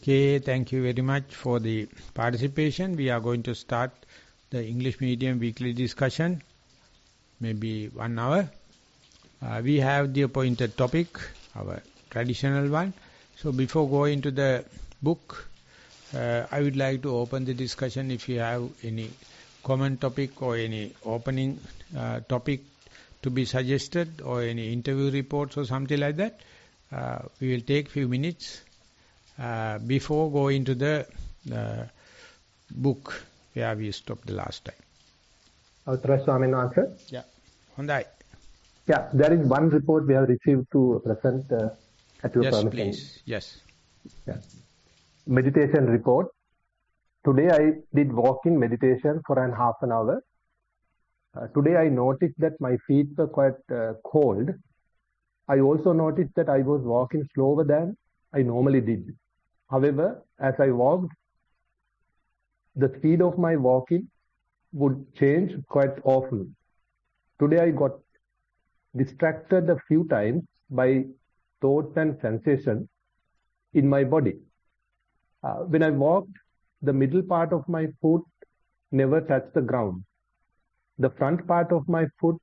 Okay, thank you very much for the participation. We are going to start the English medium weekly discussion, maybe 1 hour. We have the appointed topic, our traditional one. So before going to the book, I would like to open the discussion. If you have any common topic or any opening topic to be suggested or any interview reports or something like that, we will take few minutes before going to the book where we stopped the last time. Avtara Swamin Wahanse. Yeah. Hondai. Yeah, there is one report we have received to present at your permission. Yes, please. Yes. Yeah. Meditation report. Today I did walking meditation for half an hour. Today I noticed that my feet were quite cold. I also noticed that I was walking slower than I normally did. However, as I walked, the speed of my walking would change quite often. Today I got distracted a few times by thoughts and sensations in my body. When I walked, the middle part of my foot never touched the ground. The front part of my foot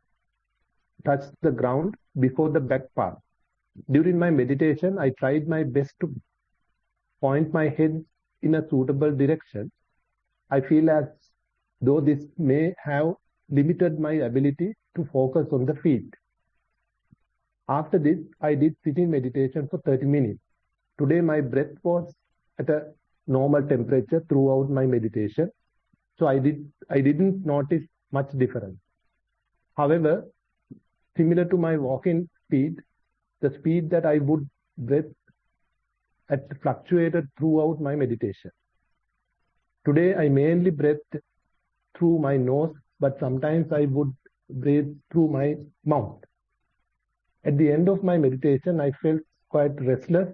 touched the ground before the back part. During my meditation, I tried my best to point my head in a suitable direction. I feel as though this may have limited my ability to focus on the feet. After this, I did sitting meditation for 30 minutes. Today, my breath was at a normal temperature throughout my meditation, so I didn't notice much difference. However, similar to my walking speed, the speed that I would breathe had fluctuated throughout my meditation. Today, I mainly breathed through my nose, but sometimes I would breathe through my mouth. At the end of my meditation, I felt quite restless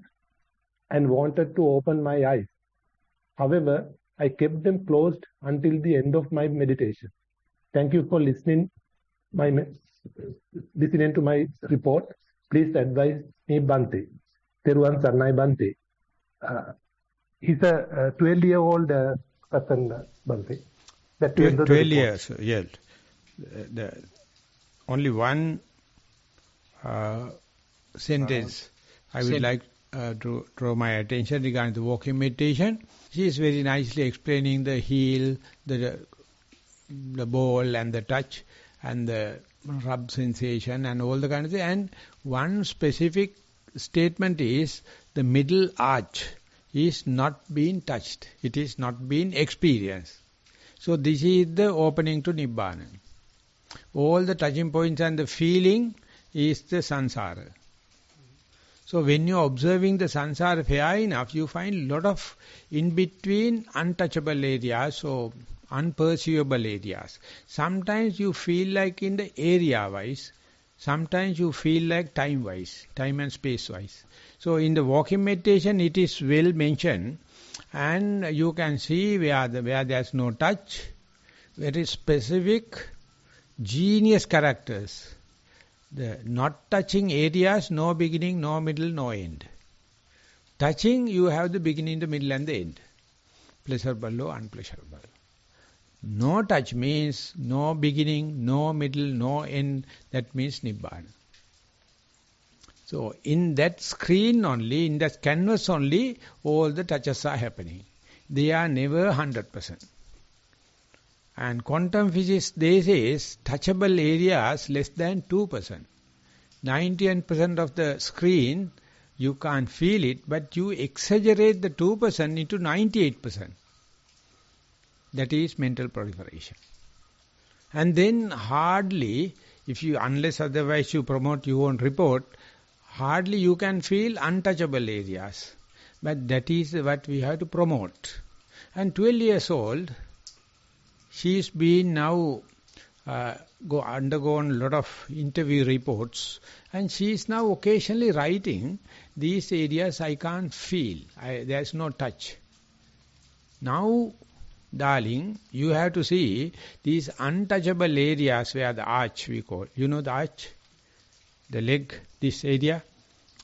and wanted to open my eyes. However, I kept them closed until the end of my meditation. Thank you for listening to my report. Please advise me, Bhante. Theruvan Sarnai Bhante. He's a 12-year-old person, Bhante. 12 years, yes. Only one sentence I would like to draw my attention regarding the walking meditation. She is very nicely explaining the heel, the ball and the touch and the rub sensation and all the kind of thing. And one specific statement is the middle arch is not being touched. It is not being experienced. So this is the opening to Nibbana. All the touching points and the feeling is the samsara. So when you are observing the samsara fair enough, you find a lot of in-between untouchable areas or unperceivable areas. Sometimes you feel like in the area-wise, sometimes you feel like time-wise, time and space-wise. So in the walking meditation, it is well mentioned, and you can see where there is no touch, very specific, genius characters. The not touching areas, no beginning, no middle, no end. Touching, you have the beginning, the middle and the end. Pleasurable or unpleasurable. No touch means no beginning, no middle, no end. That means Nibbana. So in that screen only, in that canvas only, all the touches are happening. They are never 100%. And quantum physics, they say, touchable areas less than 2%. 99% of the screen, you can't feel it, but you exaggerate the 2% into 98%. That is mental proliferation. And then hardly, unless otherwise you promote your own report, hardly you can feel untouchable areas. But that is what we have to promote. And 12 years old, she's been now undergone a lot of interview reports, and she is now occasionally writing, these areas I can't feel, there's no touch. Now, darling, you have to see these untouchable areas where the arch we call, you know the arch? The leg, this area?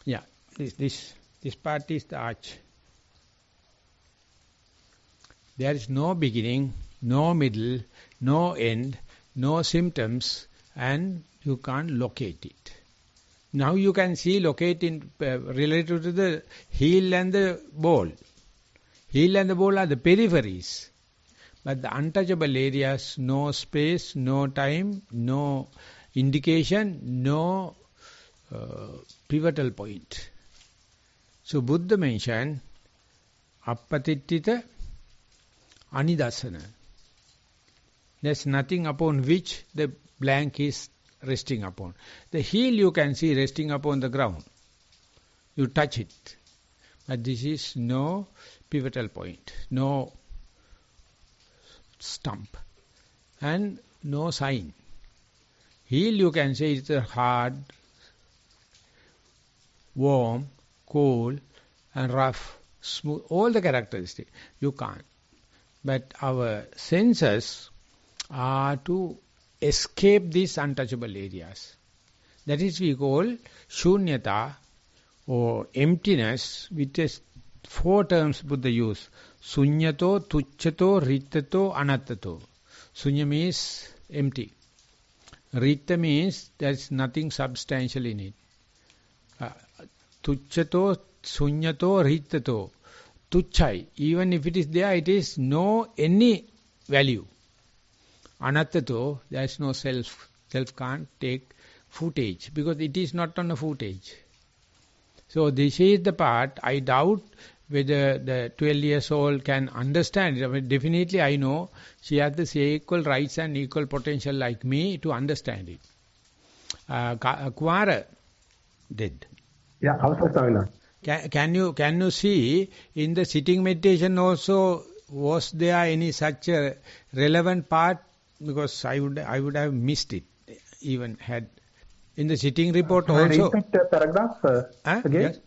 Yeah, this part is the arch. There is no beginning, no middle, no end, no symptoms, and you can't locate it. Now you can see locate in related to the heel and the ball. Heel and the ball are the peripheries. But the untouchable areas, no space, no time, no indication, no pivotal point. So Buddha mentioned appatittita anidasana. There's nothing upon which the blank is resting upon. The heel you can see resting upon the ground. You touch it. But this is no pivotal point, no stump, and no sign. Heel you can say it's a hard, warm, cool, and rough, smooth, all the characteristics. You can't. But our senses are to escape these untouchable areas. That is we call shunyata or emptiness, which is 4 terms Buddha used. Sunyato, tucchato, rittato, anattato. Sunya means empty. Ritta means there is nothing substantial in it. Tucchato, sunyato, rittato. Tuchai. Even if it is there, it is no any value. Anattato, there is no self. Self can't take footage because it is not on a footage. So this is the part I doubt whether the 12 years old can understand it. I mean, definitely I know she has the equal rights and equal potential like me to understand it. Kumara did. Yeah, also Can you see in the sitting meditation also, was there any such a relevant part? Because I would have missed it, even had in the sitting report can also. I repeat the paragraph again? Yes.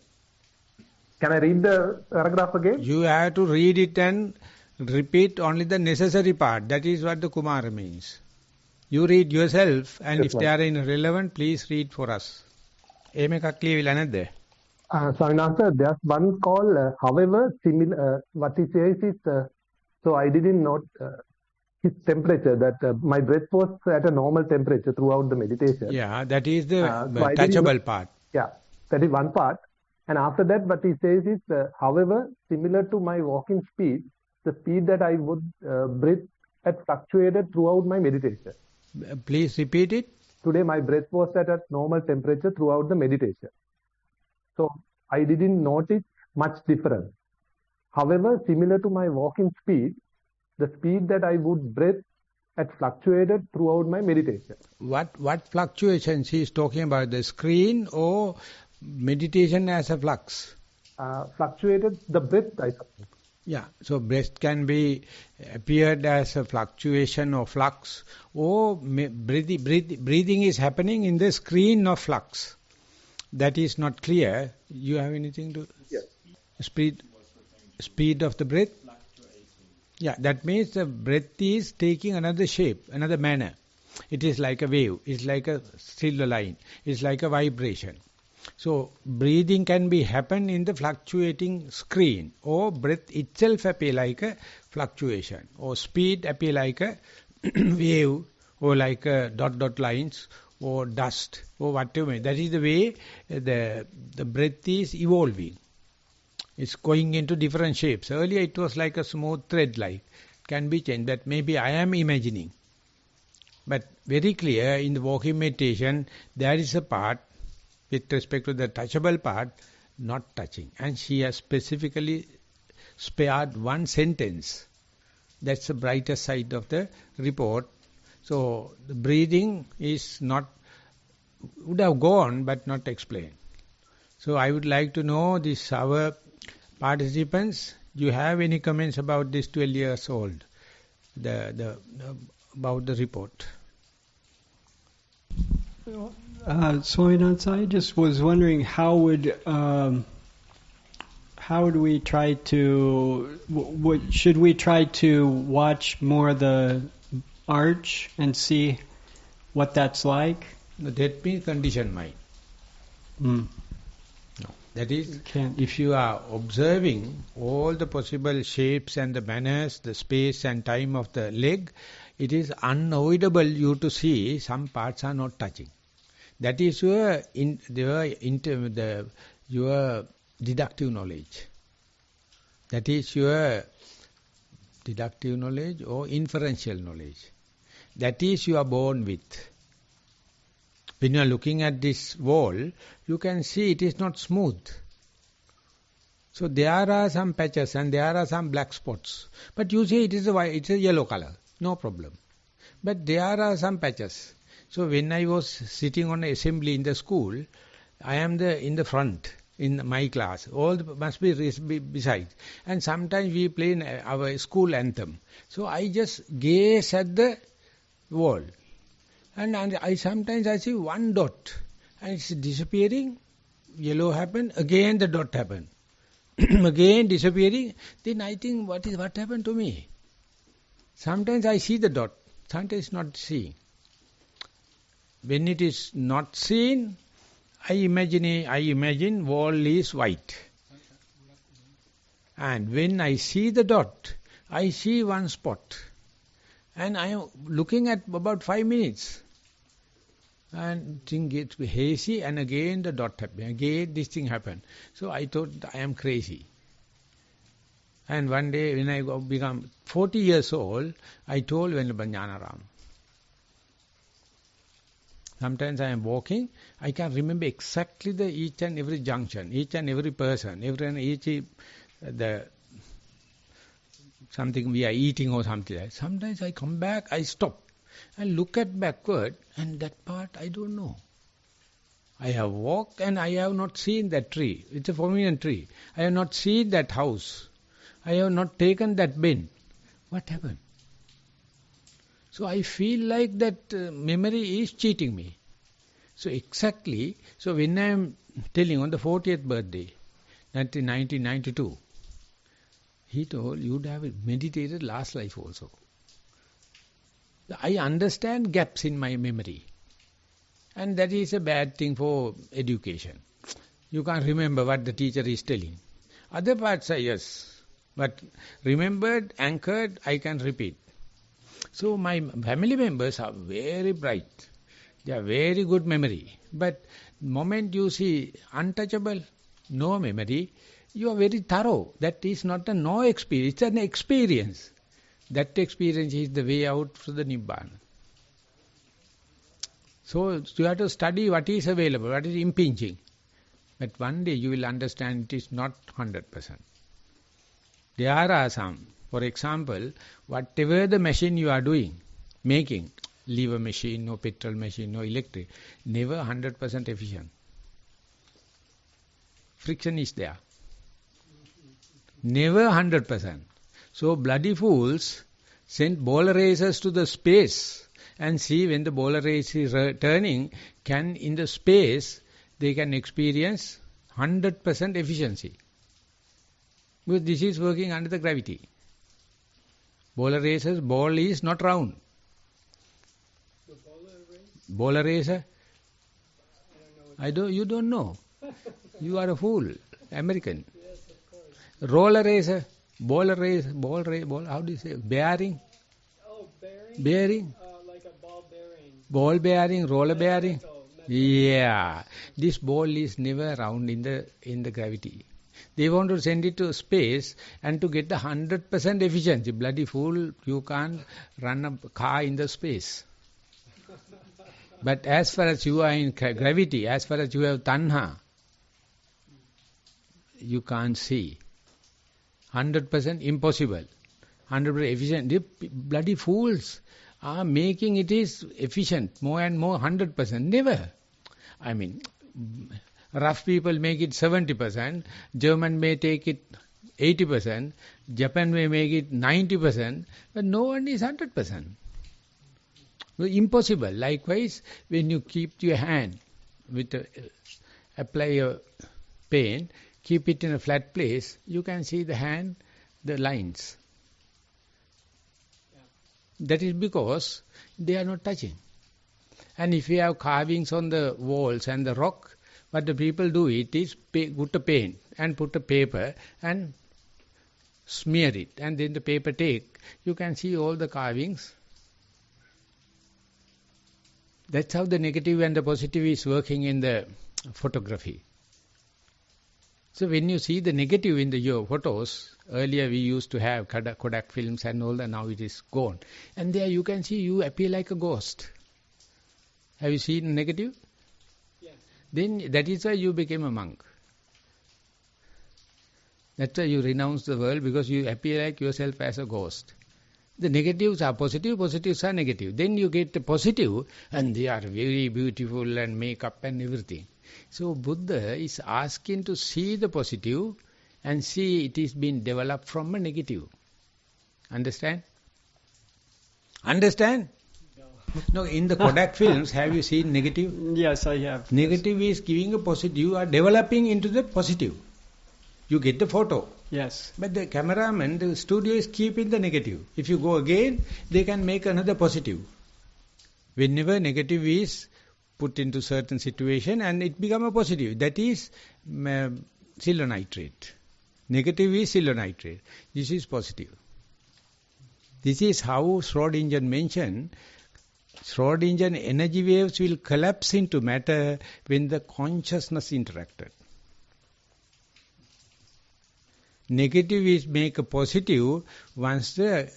Can I read the paragraph again? You have to read it and repeat only the necessary part. That is what the Kumara means. You read yourself, and yes, if they are irrelevant, please read for us. Swaminatha, there's one call, however, similar, what he says is, so I didn't note his temperature, that my breath was at a normal temperature throughout the meditation. Yeah, that is the so touchable part. Yeah, that is one part. And after that, what he says is, however, similar to my walking speed, the speed that I would breathe had fluctuated throughout my meditation. Please repeat it. Today, my breath was at a normal temperature throughout the meditation. So, I didn't notice much difference. However, similar to my walking speed, the speed that I would breathe had fluctuated throughout my meditation. What fluctuations he is talking about? The screen or meditation as a flux? Fluctuated the breath, I suppose. Yeah, so breath can be appeared as a fluctuation or flux, or breathing is happening in the screen of flux. That is not clear. You have anything to? Yes. Speed of the breath? Yeah, that means the breath is taking another shape, another manner. It is like a wave, it's like a silver line, it's like a vibration. So, breathing can be happen in the fluctuating screen, or breath itself appear like a fluctuation, or speed appear like a wave, or like a dot lines, or dust, or whatever. That is the way the breath is evolving. It's going into different shapes. Earlier it was like a smooth thread like. Can be changed. That maybe I am imagining. But very clear in the walking meditation, there is a part with respect to the touchable part, not touching. And she has specifically spared one sentence. That's the brighter side of the report. So the breathing is not, would have gone but not explained. So I would like to know this, our participants, do you have any comments about this 12 years old, about the report? Swaminatha, I just was wondering how would we try to, should we try to watch more the arch and see what that's like? That means conditioned mind. Mm. No. That is, if you are observing all the possible shapes and the manners, the space and time of the leg, it is unavoidable you to see some parts are not touching. That is your deductive knowledge. That is your deductive knowledge or inferential knowledge. That is you are born with. When you are looking at this wall, you can see it is not smooth. So there are some patches and there are some black spots. But you see it is it's a yellow color, no problem. But there are some patches. So when I was sitting on assembly in the school, I am in the front in my class. All must be beside. And sometimes we play our school anthem. So I just gaze at the wall. And I sometimes I see one dot and it's disappearing, yellow happened, again the dot happened, again disappearing, then I think what happened to me? Sometimes I see the dot, sometimes not seeing. When it is not seen, I imagine wall is white. And when I see the dot, I see one spot. And I am looking at about 5 minutes. And thing gets hazy and again the dot happened. Again this thing happened. So I thought I am crazy. And one day when I become 40 years old, I told Venerable Jnanaram. Sometimes I am walking, I can remember exactly each and every junction, each and every person, something we are eating or something like that. Sometimes I come back, I stop and look at backward and that part I don't know. I have walked and I have not seen that tree. It's a prominent tree. I have not seen that house. I have not taken that bin. What happened? So I feel like that memory is cheating me. So exactly, so when I am telling on the 40th birthday, 1992, he told, you'd have meditated last life also. I understand gaps in my memory. And that is a bad thing for education. You can't remember what the teacher is telling. Other parts are yes. But remembered, anchored, I can repeat. So my family members are very bright. They are very good memory. But moment you see untouchable, no memory, you are very thorough. That is not a no experience, it's an experience. That experience is the way out to the Nibbana. So you have to study what is available, what is impinging. But one day you will understand it is not 100%. There are some. For example, whatever the machine you are doing, making, lever machine, or petrol machine, or electric, never 100% efficient. Friction is there. Never 100%. So bloody fools send ball racers to the space and see when the ball race is turning, in the space, they can experience 100% efficiency. Because this is working under the gravity. Ball racers, ball is not round. The Ball racer? You don't know. You are a fool. American. Yes, of course. Roller racer, ball, how do you say? Bearing? Oh, bearing? Bearing? Like a ball bearing. Ball bearing, roller bearing? Metal. Yeah. This ball is never round in the gravity. They want to send it to space and to get the 100% efficiency. Bloody fool, you can't run a car in the space. But as far as you are in gravity, as far as you have tanha, you can't see. 100% impossible. 100% efficient. The bloody fools are making it is efficient, more and more 100%. Never. I mean, rough people make it 70%, German may take it 80%, Japan may make it 90%, but no one is 100%. Impossible. Likewise, when you keep your hand, apply a paint, keep it in a flat place, you can see the hand, the lines. Yeah. That is because they are not touching. And if you have carvings on the walls and the rock, What the people do it is put a paint and put a paper and smear it. And then the paper take, you can see all the carvings. That's how the negative and the positive is working in the photography. So when you see the negative in your photos, earlier we used to have Kodak films and all that, now it is gone. And there you can see you appear like a ghost. Have you seen negative? Yes. Then that is why you became a monk. That's why you renounce the world, because you appear like yourself as a ghost. The negatives are positive, positives are negative. Then you get the positive and they are very beautiful and makeup and everything. So Buddha is asking to see the positive and see it is being developed from a negative. Understand? Understand? No, in the Kodak films, have you seen negative? Yes, I have. Negative is giving a positive. You are developing into the positive. You get the photo. Yes. But the cameraman, the studio is keeping the negative. If you go again, they can make another positive. Whenever negative is put into certain situation and it become a positive, that is silonitrate. Negative is silonitrate. This is positive. This is how Schrödinger mentioned. Schrödinger energy waves will collapse into matter when the consciousness interacted. Negative is make a positive once the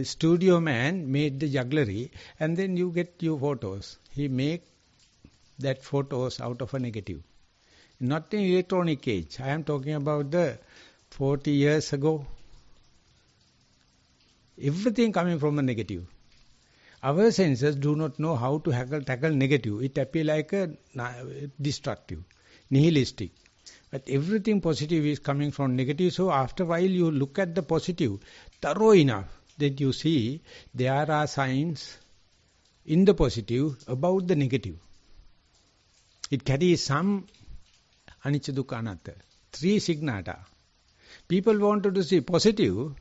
studio man made the jugglery, and then you get your photos. He make that photos out of a negative. Not in electronic age. I am talking about the 40 years ago. Everything coming from a negative. Our senses do not know how to tackle negative. It appears like a destructive, nihilistic. But everything positive is coming from negative. So after a while you look at the positive thorough enough that you see there are signs in the positive about the negative. It carries some anicca dukkha anatta, 3 signata. People wanted to see positive,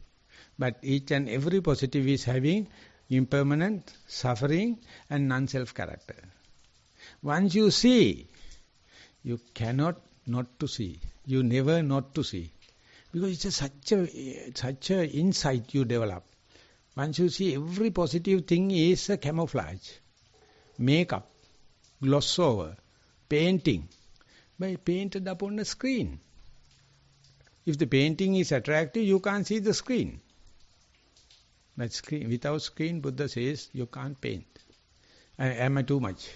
but each and every positive is having impermanent, suffering and non-self character. Once you see, you cannot not to see. You never not to see. Because it's such a insight you develop. Once you see every positive thing is a camouflage, makeup, gloss over, painting, by painted upon a screen. If the painting is attractive, you can't see the screen. But screen, without screen, Buddha says, you can't paint. Am I too much?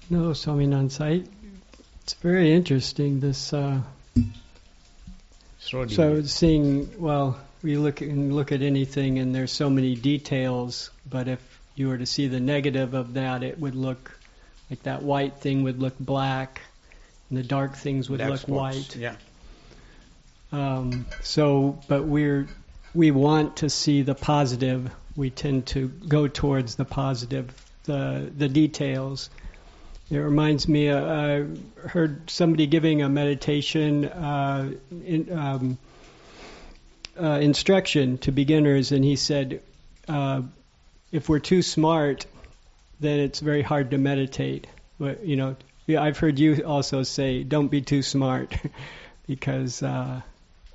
No, Swaminanda, it's very interesting, this... So seeing, well, we look at anything and there's so many details, but if you were to see the negative of that, it would look like that white thing would look black, and the dark things would look white. Yeah. But we want to see the positive. We tend to go towards the positive, the details. It reminds me, I heard somebody giving a meditation instruction to beginners, and he said, if we're too smart, then it's very hard to meditate. But, I've heard you also say, don't be too smart, because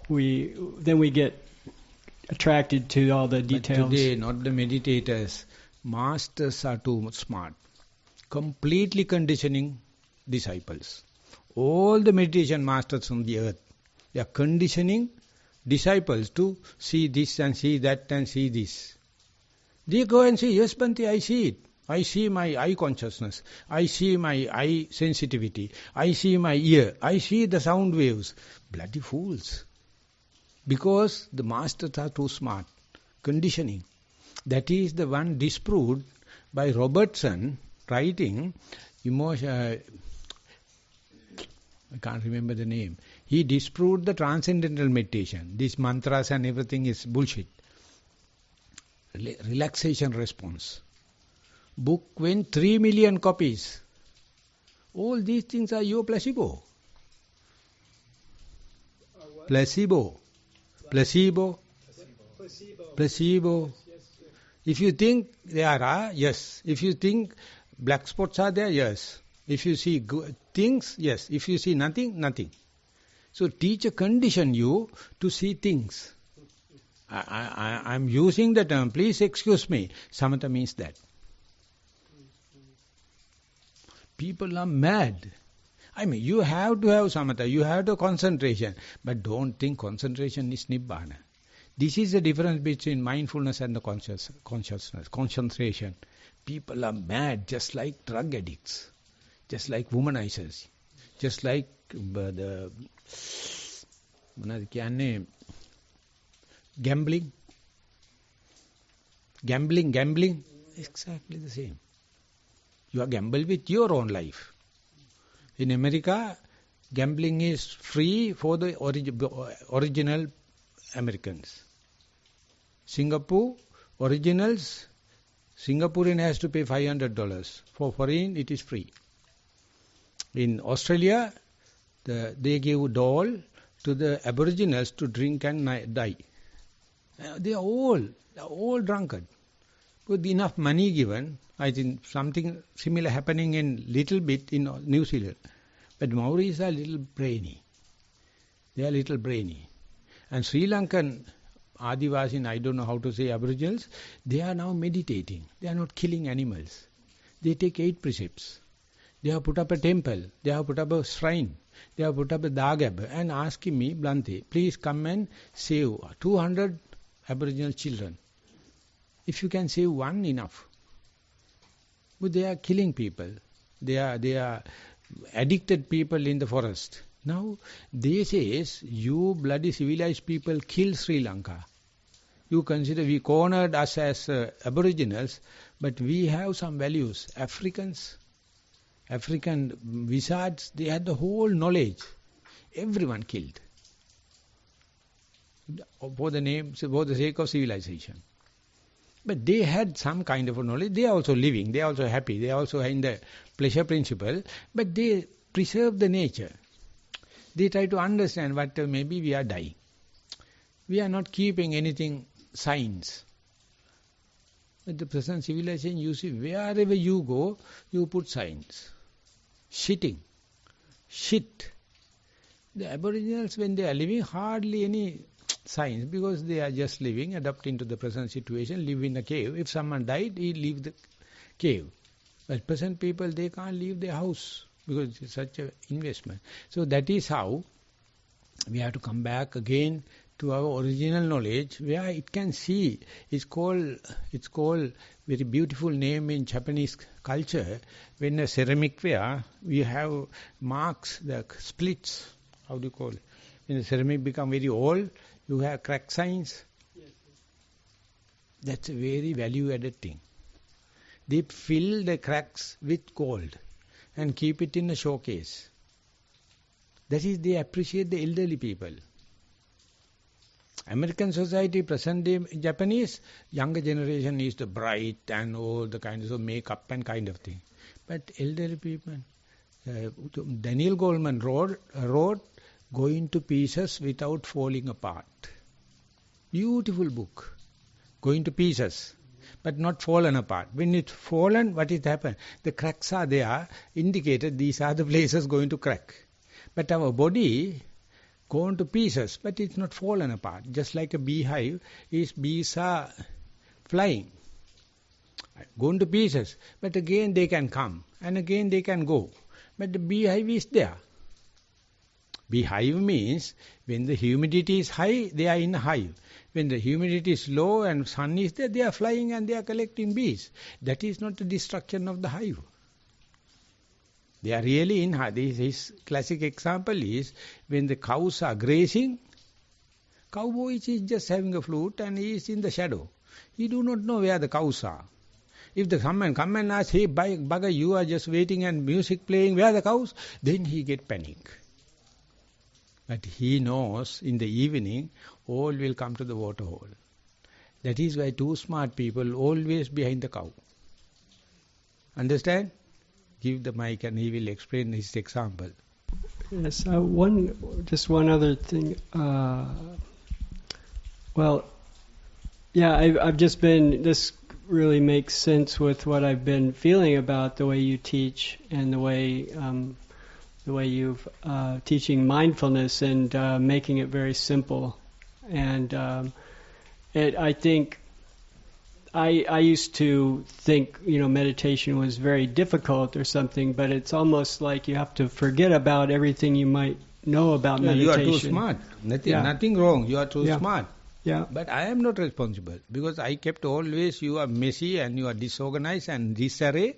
we get attracted to all the details. But today, not the meditators, masters are too smart. Completely conditioning disciples. All the meditation masters on the earth, they are conditioning disciples to see this and see that and see this. They go and say, yes, Bhante, I see it. I see my eye consciousness. I see my eye sensitivity. I see my ear. I see the sound waves. Bloody fools. Because the masters are too smart. Conditioning. That is the one disproved by Robertson, writing I can't remember the name. He disproved the transcendental meditation. These mantras and everything is bullshit. Relaxation response. Book went 3 million copies. All these things are your placebo. Placebo. Placebo. Placebo. If you think there are, yes. If you think black spots are there, yes. If you see things, yes. If you see nothing, nothing. So teacher condition you to see things. I'm using the term, please excuse me. Samatha means that. People are mad. I mean, you have to have samatha, you have to concentration. But don't think concentration is nibbana. This is the difference between mindfulness and the consciousness, concentration. People are mad, just like drug addicts, just like womanizers, just like the gambling. Exactly the same. You are gamble with your own life. In America, gambling is free for the original Americans. Singapore, originals, Singaporean has to pay $500. For foreign, it is free. In Australia, they give doll to the aboriginals to drink and die. They are all drunkard. With enough money given, I think something similar happening in little bit in New Zealand. But Maoris are little brainy. They are little brainy. And Sri Lankan Adivasin, I don't know how to say Aboriginals, they are now meditating. They are not killing animals. They take 8 precepts. They have put up a temple. They have put up a shrine. They have put up a dagab and asking me, Blante, please come and save 200 Aboriginal children. If you can save one, enough. But they are killing people. They are addicted people in the forest. Now, they say, you bloody civilized people kill Sri Lanka. You consider we cornered us as aboriginals, but we have some values. African wizards, they had the whole knowledge. Everyone killed. For the sake of civilization. But they had some kind of a knowledge. They are also living. They are also happy. They are also in the pleasure principle. But they preserve the nature. They try to understand what maybe we are dying. We are not keeping anything science. But the present civilization, you see, wherever you go, you put science. Shit. The Aboriginals, when they are living, hardly any science, because they are just living, adapting to the present situation, live in a cave. If someone died, he leave the cave. But present people, they can't leave their house because it's such an investment. So that is how we have to come back again to our original knowledge, where it can see. It's called very beautiful name in Japanese culture. When a ceramic ware, we have marks, the splits. How do you call it? When the ceramic become very old, you have crack signs. Yes. That's a very value-added thing. They fill the cracks with gold and keep it in a showcase. That is, they appreciate the elderly people. American society, present-day Japanese, younger generation is the bright and all the kinds of makeup and kind of thing. But elderly people, Daniel Goleman wrote Going to Pieces Without Falling Apart. Beautiful book. Going to pieces, but not fallen apart. When it's fallen, what is happened? The cracks are there, indicated these are the places going to crack. But our body gone to pieces, but it's not fallen apart. Just like a beehive, bees are flying, going to pieces. But again they can come, and again they can go. But the beehive is there. Beehive means when the humidity is high, they are in a hive. When the humidity is low and sun is there, they are flying and they are collecting bees. That is not the destruction of the hive. They are really in hive. His classic example is when the cows are grazing, cowboy is just having a flute and he is in the shadow. He do not know where the cows are. If the someone come and ask, hey bugger, you are just waiting and music playing, where are the cows? Then he get panic. But he knows in the evening, all will come to the water hole. That is why two smart people always behind the cow. Understand? Give the mic and he will explain his example. Yes, one other thing. I've just been, this really makes sense with what I've been feeling about the way you teach and the way you've teaching mindfulness and making it very simple. And I think I used to think, meditation was very difficult or something, but it's almost like you have to forget about everything you might know about meditation. You are too smart. Nothing wrong. You are too smart. Yeah. But I am not responsible because I kept always you are messy and you are disorganized and disarray.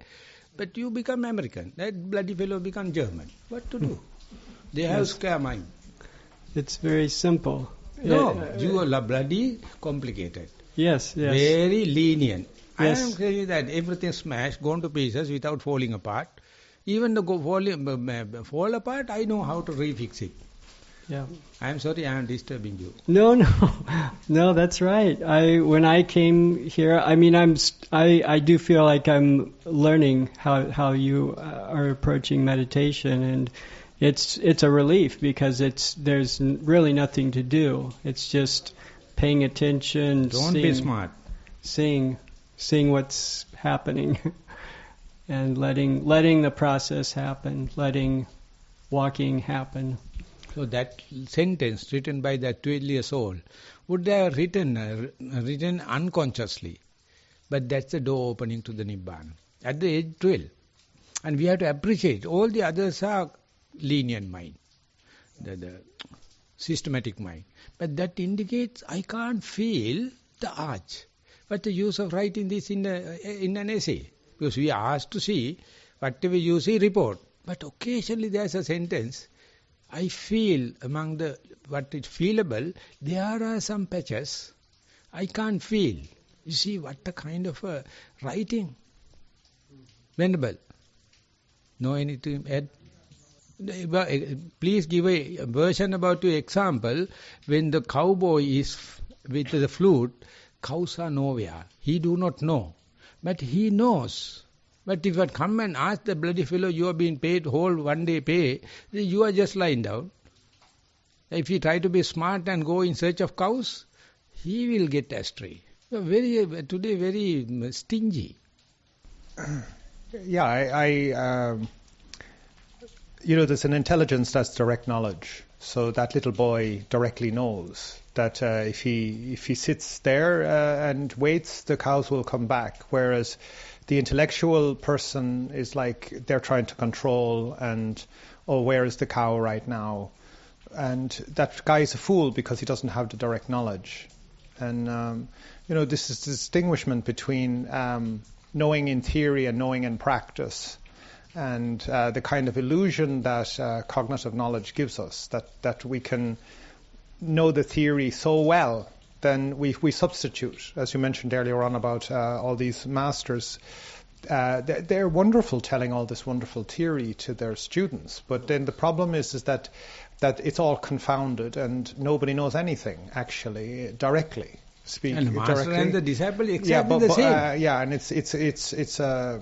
But you become American. That bloody fellow become German. What to do? They have square mind. It's very simple. No, you are bloody complicated. Yes. Very lenient. Yes. I am telling you that everything smashed, gone to pieces without falling apart. Even the fall apart, I know how to refix it. Yeah. I am sorry I am disturbing you. No, that's right. When I came here, I do feel like I'm learning how you are approaching meditation, and it's a relief because there's really nothing to do. It's just paying attention. Don't be smart. Seeing what's happening, and letting the process happen, letting walking happen. So that sentence written by that 12-year-old would they have written unconsciously. But that's the door opening to the Nibbana. At the age 12. And we have to appreciate. All the others are lenient mind. The systematic mind. But that indicates I can't feel the arch. What's the use of writing this in an essay? Because we are asked to see, whatever you see, report. But occasionally there's a sentence, I feel among what is feelable, there are some patches I can't feel. You see what a kind of writing. Venerable. Know anything to add? Please give a version about your example. When the cowboy is with the flute, cows are nowhere. He do not know. But he knows. But if I come and ask the bloody fellow, you are being paid whole one day pay, you are just lying down. If you try to be smart and go in search of cows, he will get astray. You are today very stingy. Yeah, there's an intelligence that's direct knowledge. So that little boy directly knows that if he sits there and waits, the cows will come back. Whereas the intellectual person is like they're trying to control and, where is the cow right now? And that guy is a fool because he doesn't have the direct knowledge. And, this is the distinguishment between knowing in theory and knowing in practice. And the kind of illusion that cognitive knowledge gives us, that we can know the theory so well, then we substitute, as you mentioned earlier on about all these masters. They're wonderful telling all this wonderful theory to their students, but then the problem is that it's all confounded and nobody knows anything actually directly. And the master directly. And the disciple exactly the same. And it's a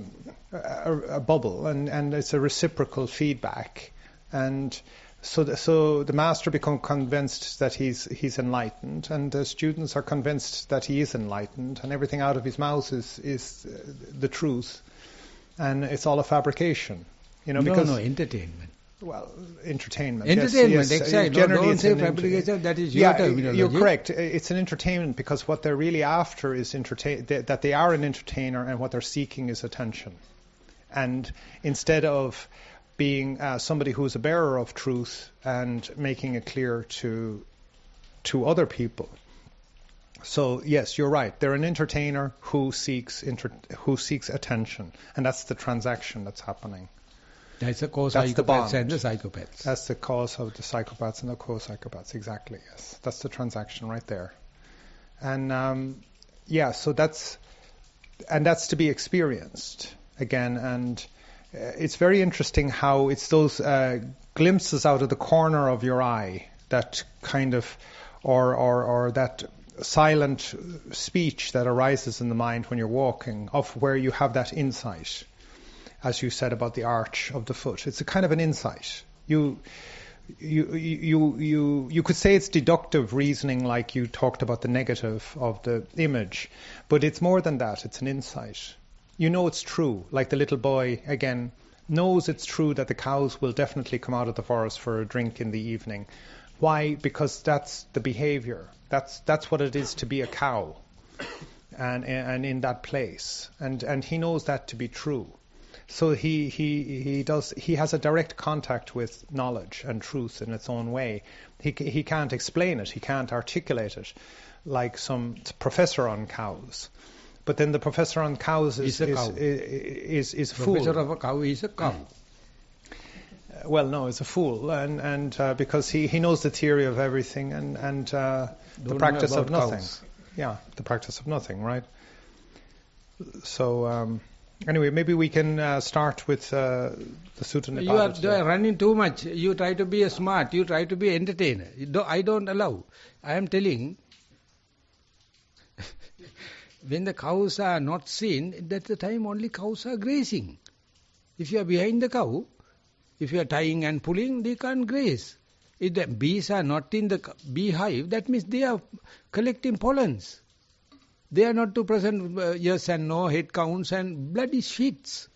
bubble and it's a reciprocal feedback, and so the master becomes convinced that he's enlightened, and the students are convinced that he is enlightened, and everything out of his mouth is the truth, and it's all a fabrication, because entertainment. Well, entertainment. Entertainment, yes. Exactly. Generally, don't say fabrication, that is your terminology. You're correct. It's an entertainment because what they're really after is that they are an entertainer, and what they're seeking is attention. And instead of being somebody who's a bearer of truth and making it clear to other people. So yes, you're right. They're an entertainer who seeks attention, and that's the transaction that's happening. That's the cause of psychopaths and the psychopaths. That's the cause of the psychopaths and the co-psychopaths. Exactly. Yes, that's the transaction right there. And so that's to be experienced again. And it's very interesting how it's those glimpses out of the corner of your eye that kind of, or that silent speech that arises in the mind when you're walking, of where you have that insight. As you said about the arch of the foot, it's a kind of an insight. you could say it's deductive reasoning, like you talked about the negative of the image, but it's more than that. It's an insight. You know it's true, like the little boy, again, knows it's true that the cows will definitely come out of the forest for a drink in the evening. Why? Because that's the behavior. That's what it is to be a cow, and in that place, and he knows that to be true. So he has a direct contact with knowledge and truth in its own way. He can't explain it. He can't articulate it like some professor on cows. But then the professor on cows is a fool. Professor of a cow is a cow. Well, no, it's a fool, and because he knows the theory of everything and the practice of nothing. Cows. Yeah, the practice of nothing, right? So anyway, maybe we can start with the Sutta Nipada. You are running too much. You try to be a smart. You try to be entertainer. I don't allow. I am telling. When the cows are not seen, that's the time only cows are grazing. If you are behind the cow, if you are tying and pulling, they can't graze. If the bees are not in the beehive, that means they are collecting pollens. They are not to present yes and no, head counts and bloody shits.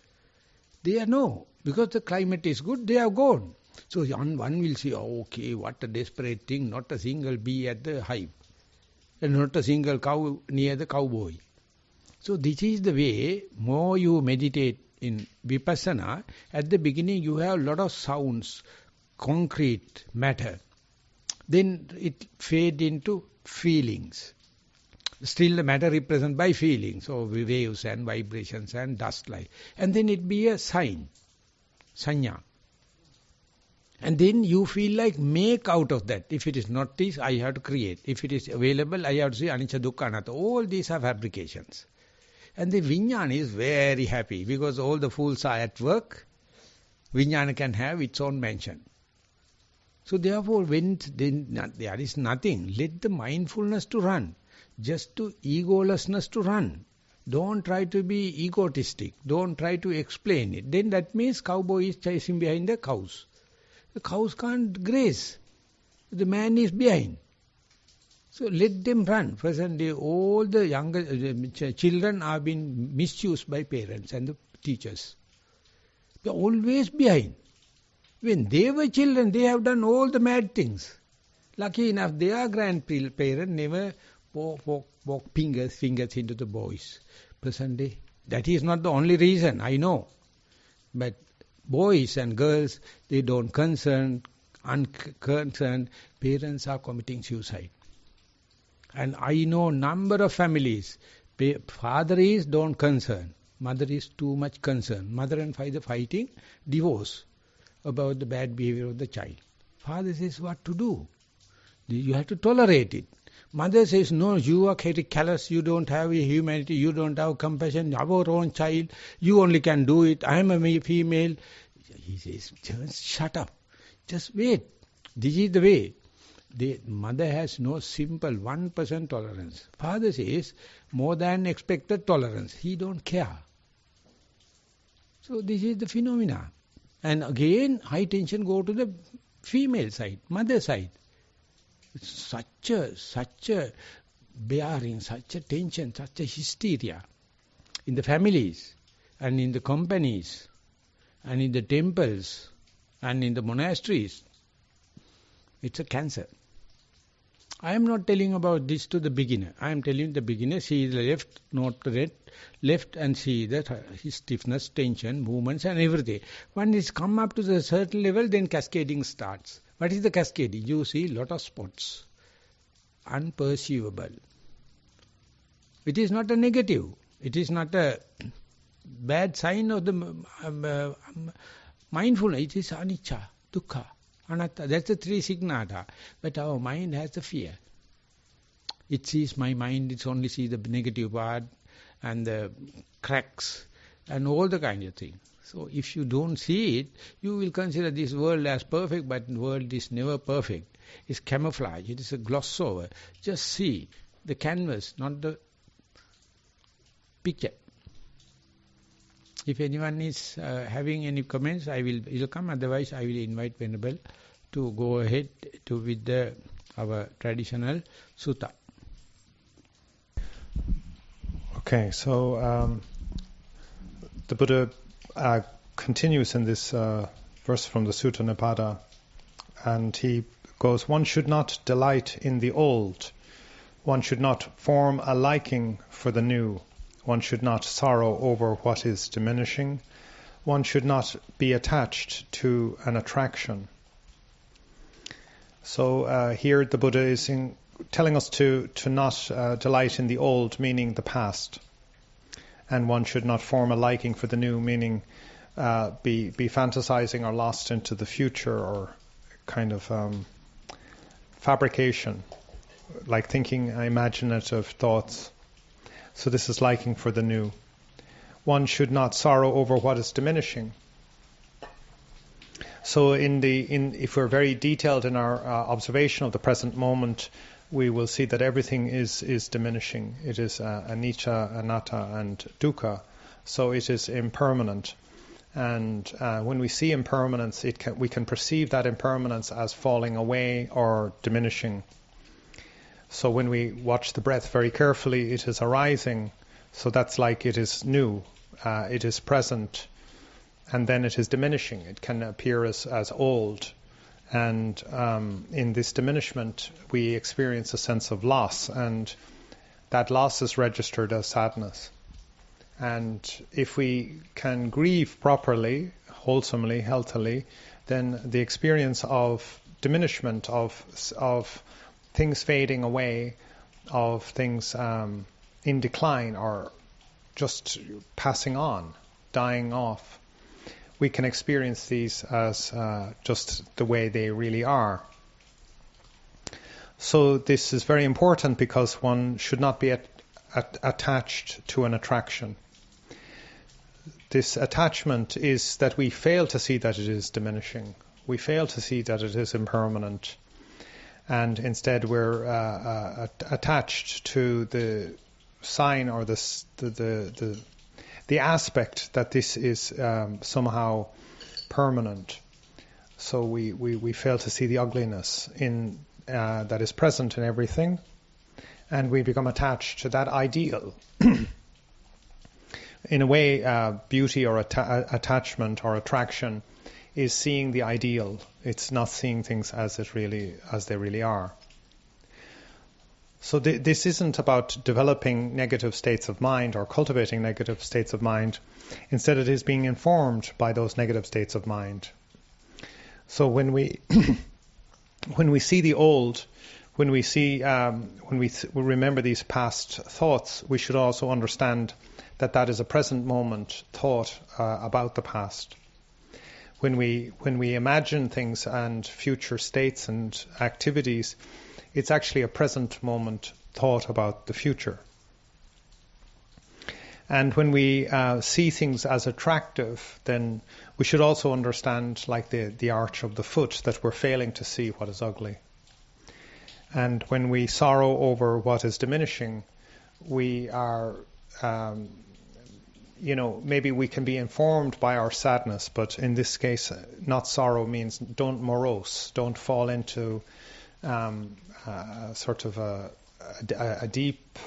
They are no. Because the climate is good, they are gone. So one will say, oh, okay, what a desperate thing, not a single bee at the hive. And not a single cow near the cowboy. So this is the way, more you meditate in Vipassana, at the beginning you have a lot of sounds, concrete matter. Then it fades into feelings. Still the matter represented by feelings, so waves and vibrations and dust like. And then it be a sign, sanya. And then you feel like make out of that. If it is not this, I have to create. If it is available, I have to say anicca dukkha anatta. All these are fabrications. And the vijnana is very happy because all the fools are at work. Vijnana can have its own mansion. So therefore, when there is nothing, let the mindfulness to run. Just to egolessness to run. Don't try to be egotistic. Don't try to explain it. Then that means cowboy is chasing behind the cows. The cows can't graze. The man is behind. So let them run. Presently, all the younger children are being misused by parents and the teachers. They are always behind. When they were children, they have done all the mad things. Lucky enough, their grandparents never poke fingers into the boys. Presently, that is not the only reason, I know. But boys and girls, they don't unconcerned, parents are committing suicide. And I know number of families, father is don't concern, mother is too much concerned. Mother and father fighting, divorce about the bad behavior of the child. Father says what to do. You have to tolerate it. Mother says, no, you are callous, you don't have humanity, you don't have compassion, our own child, you only can do it, I am a female. He says, just shut up, just wait. This is the way. The mother has no simple 1% tolerance. Father says, more than expected tolerance. He don't care. So this is the phenomena. And again, high tension go to the female side, mother side. Such a bearing, such a tension, such a hysteria in the families and in the companies and in the temples and in the monasteries. It's a cancer. I am not telling about this to the beginner. I am telling the beginner, see the left, not the left and see that his stiffness, tension, movements and everything. When it's come up to the certain level, then cascading starts. What is the cascading? You see lot of spots. Unperceivable. It is not a negative. It is not a bad sign of the mindfulness. It is anicca, dukkha, anatta. That's the three signata. But our mind has the fear. It sees my mind, it only sees the negative part and the cracks and all the kind of things. So if you don't see it, you will consider this world as perfect, but the world is never perfect. It's camouflage, it is a gloss over. Just see the canvas, not the picture. If anyone is having any comments, I will come. Otherwise, I will invite Venerable to go ahead with our traditional sutta. Okay, so the Buddha continues in this verse from the Sutta Nipada, and he goes, one should not delight in the old, one should not form a liking for the new, one should not sorrow over what is diminishing, one should not be attached to an attraction. So here the Buddha is telling us to not delight in the old, meaning the past. And one should not form a liking for the new, meaning be fantasizing or lost into the future, or kind of fabrication, like thinking imaginative thoughts. So this is liking for the new. One should not sorrow over what is diminishing. So if we're very detailed in our observation of the present moment, we will see that everything is diminishing. It is anicca, anatta, and dukkha. So it is impermanent. And when we see impermanence, we can perceive that impermanence as falling away or diminishing. So when we watch the breath very carefully, it is arising. So that's like it is new. It is present. And then it is diminishing. It can appear as old. And in this diminishment, we experience a sense of loss. And that loss is registered as sadness. And if we can grieve properly, wholesomely, healthily, then the experience of diminishment, of things fading away, of things in decline or just passing on, dying off, we can experience these as just the way they really are. So this is very important because one should not be attached to an attraction. This attachment is that we fail to see that it is diminishing. We fail to see that it is impermanent. And instead we're attached to the sign or the aspect that this is somehow permanent. So we fail to see the ugliness that is present in everything, and we become attached to that ideal. In a way, beauty or attachment or attraction is seeing the ideal. It's not seeing things as they really are. So this isn't about developing negative states of mind or cultivating negative states of mind. Instead, it is being informed by those negative states of mind. So when we see the old, when we remember these past thoughts, we should also understand that is a present moment thought about the past. When we imagine things and future states and activities, it's actually a present moment thought about the future. And when we see things as attractive, then we should also understand, like the arch of the foot, that we're failing to see what is ugly. And when we sorrow over what is diminishing, we are, maybe we can be informed by our sadness, but in this case, not sorrow means don't morose, don't fall into sort of a deep,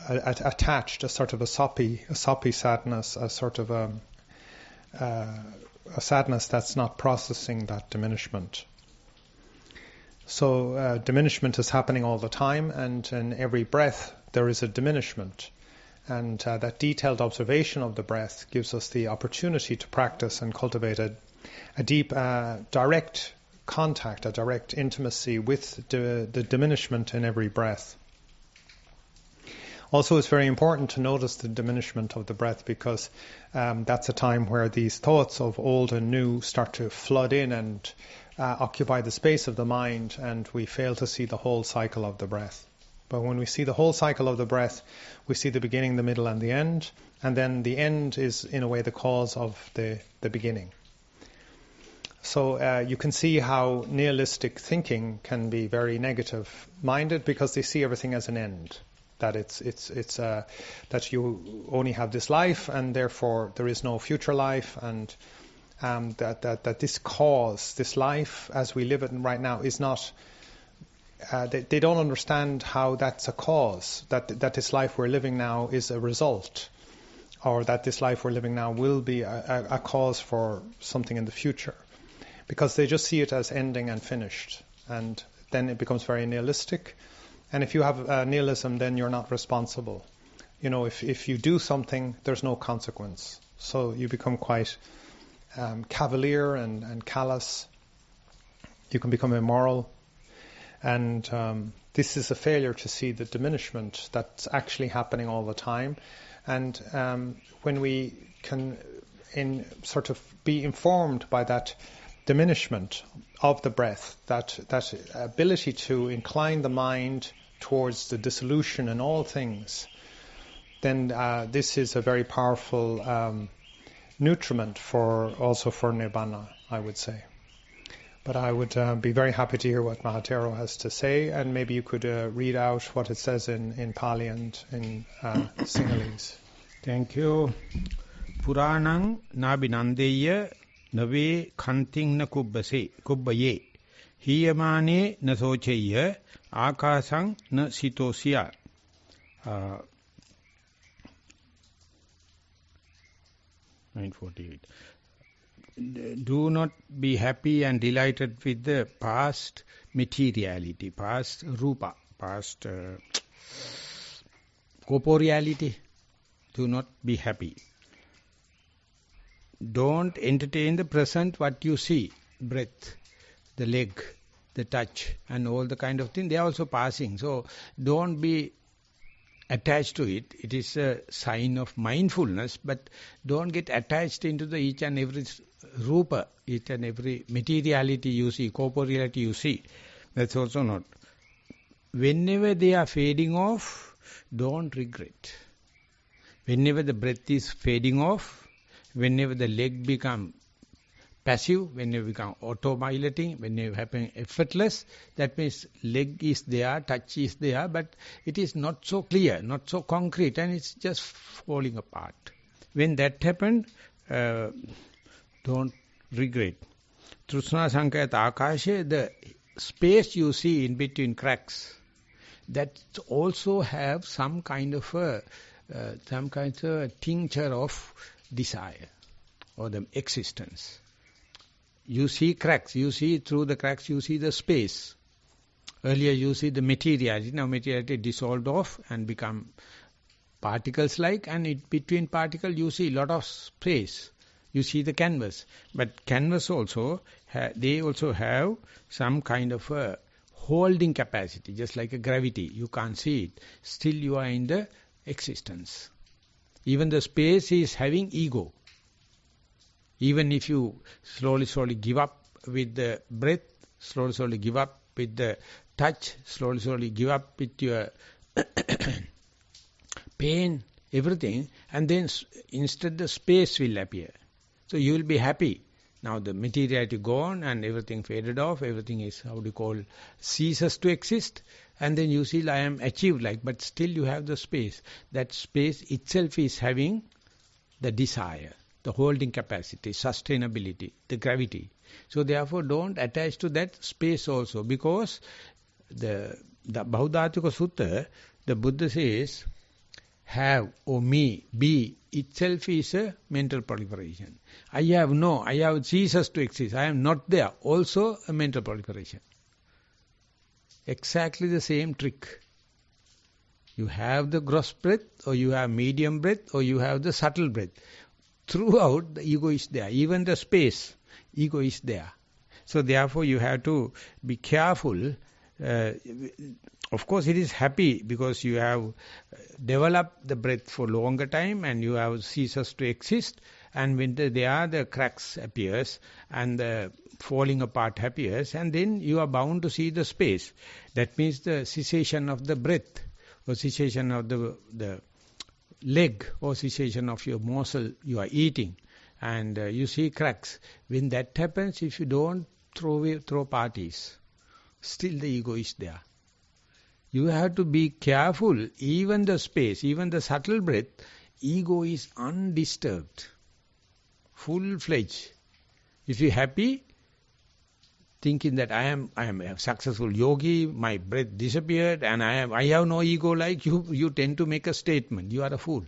attached, a sort of a soppy sadness, a sort of a sadness that's not processing that diminishment. So diminishment is happening all the time, and in every breath there is a diminishment. And that detailed observation of the breath gives us the opportunity to practice and cultivate a deep, direct contact, a direct intimacy with the diminishment in every breath. Also, it's very important to notice the diminishment of the breath, because that's a time where these thoughts of old and new start to flood in and occupy the space of the mind, and we fail to see the whole cycle of the breath. But when we see the whole cycle of the breath, we see the beginning, the middle, and the end, and then the end is, in a way, the cause of the beginning. So you can see how nihilistic thinking can be very negative-minded, because they see everything as an end. That it's that you only have this life, and therefore there is no future life, and that this cause, this life as we live it right now, is not. They don't understand how that's a cause. That this life we're living now is a result, or that this life we're living now will be a cause for something in the future, because they just see it as ending and finished, and then it becomes very nihilistic. And if you have nihilism, then you're not responsible. If you do something, there's no consequence. So you become quite cavalier and callous. You can become immoral. And this is a failure to see the diminishment that's actually happening all the time. And when we can sort of be informed by that diminishment of the breath, that ability to incline the mind towards the dissolution in all things, then this is a very powerful nutriment also for Nibbana, I would say. But I would be very happy to hear what Maha Thero has to say, and maybe you could read out what it says in Pali and in Sinhalese. Thank you. Puranang nabinandeya nave khanting na kubbaye hiyamane na socheya akasang na sitosya. 948. Do not be happy and delighted with the past materiality, past rupa, past corporeality. Do not be happy. Don't entertain the present, what you see, breath, the leg, the touch, and all the kind of thing. They are also passing. So don't be attached to it. It is a sign of mindfulness, but don't get attached into the each and every rupa, each and every materiality you see, corporeality you see. That's also not. Whenever they are fading off, don't regret. Whenever the breath is fading off, whenever the leg become passive, whenever become auto-piloting, whenever happen effortless, that means leg is there, touch is there, but it is not so clear, not so concrete, and it's just falling apart. When that happened, don't regret. Trusna Sankayata Akasha, the space you see in between cracks, that also have some kind of a tincture of desire or the existence. You see cracks, you see through the cracks, you see the space. Earlier you see the materiality, now materiality dissolved off and become particles like, and in between particles you see lot of space. You see the canvas. But canvas also, they also have some kind of a holding capacity, just like a gravity. You can't see it. Still you are in the existence. Even the space is having ego. Even if you slowly give up with the breath, slowly give up with the touch, slowly give up with your pain, everything, and then instead the space will appear. So you will be happy. Now the materiality gone and everything faded off, everything is, ceases to exist, and then you see I am achieved but still you have the space. That space itself is having the desire, the holding capacity, sustainability, the gravity. So therefore don't attach to that space also, because the Bahudhatika Sutta, the Buddha says, have or me, be, itself is a mental proliferation. I have ceases to exist, I am not there, also a mental proliferation. Exactly the same trick. You have the gross breath, or you have medium breath, or you have the subtle breath. Throughout, the ego is there. Even the space, ego is there. So therefore you have to be careful. Of course it is happy because you have developed the breath for longer time and you have ceases to exist, and when the cracks appears and the falling apart appears, and then you are bound to see the space. That means the cessation of the breath, or cessation of the leg, or cessation of your morsel you are eating, and you see cracks. When that happens, if you don't throw parties, still the ego is there. You have to be careful. Even the space, even the subtle breath, ego is undisturbed, full-fledged. If you're happy, thinking that I am a successful yogi, my breath disappeared, and I have no ego like you tend to make a statement. You are a fool.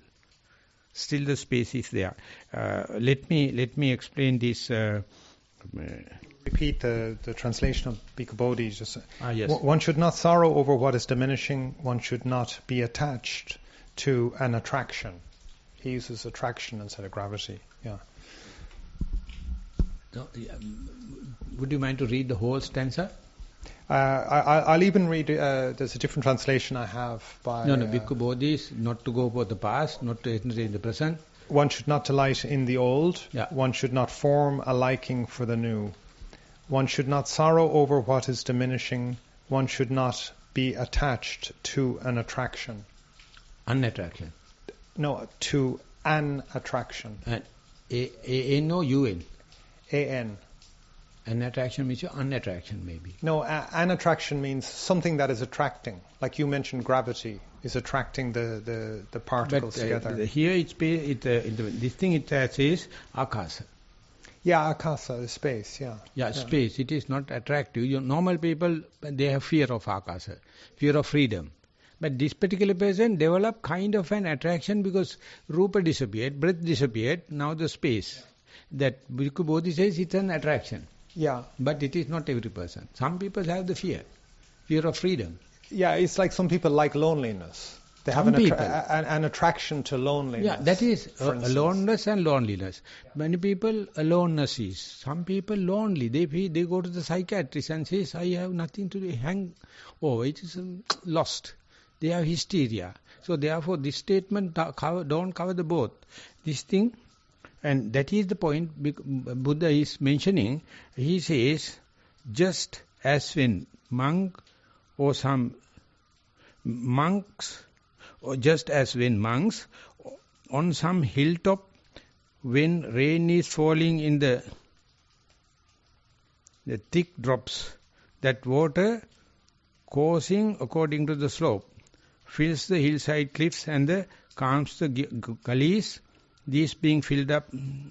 Still the space is there. Let me explain this. Repeat the translation of Bhikkhu Bodhi. Yes. One should not sorrow over what is diminishing. One should not be attached to an attraction. He uses attraction instead of gravity. Yeah. No, would you mind to read the whole stanza? I'll even read. There's a different translation I have by. No, Bhikkhu Bodhi is not to go for the past, not to enter in the present. One should not delight in the old. Yeah. One should not form a liking for the new. One should not sorrow over what is diminishing. One should not be attached to an attraction. Unattraction. No, to an attraction. And A-N or U-N? A-N. An attraction means unattraction maybe. No, an attraction means something that is attracting. Like you mentioned, gravity is attracting the particles together. Here this thing it says Akasha. Yeah, Akasha is space, yeah. Space. It is not attractive. Normal people, they have fear of Akasha, fear of freedom. But this particular person developed kind of an attraction because Rupa disappeared, breath disappeared, now the space. That Bhikkhu Bodhi says it's an attraction. Yeah. But it is not every person. Some people have the fear of freedom. Yeah, it's like some people like loneliness. They have an attraction to loneliness. Yeah, that is aloneness and loneliness. Many people, aloneness is. Some people lonely. They go to the psychiatrist and says, I have nothing to hang over. It is lost. They have hysteria. So therefore, this statement don't cover the both. This thing, and that is the point Buddha is mentioning. He says, just as when monks, on some hilltop, when rain is falling in the thick drops, that water coursing according to the slope fills the hillside cliffs and calms the gullies, these being filled up.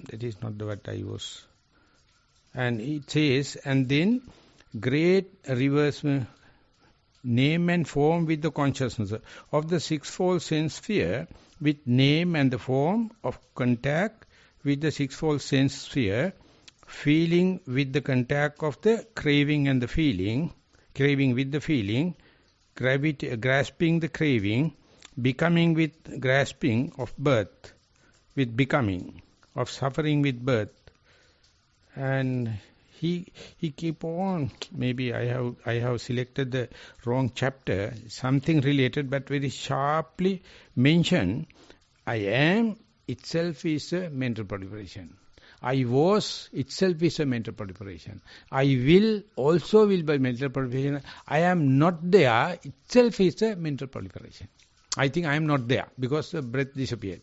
That is not what I was. And it says, and then great rivers name and form with the consciousness of the sixfold sense sphere, with name and the form of contact with the sixfold sense sphere, feeling with the contact of the craving and the feeling, craving with the feeling, grasping the craving, becoming with grasping of birth, with becoming, of suffering with birth. And he keep on, maybe I have selected the wrong chapter, something related but very sharply mentioned. I am itself is a mental proliferation. I was itself is a mental proliferation. I will also will by mental proliferation. I am not there itself is a mental proliferation. I think I am not there because the breath disappeared.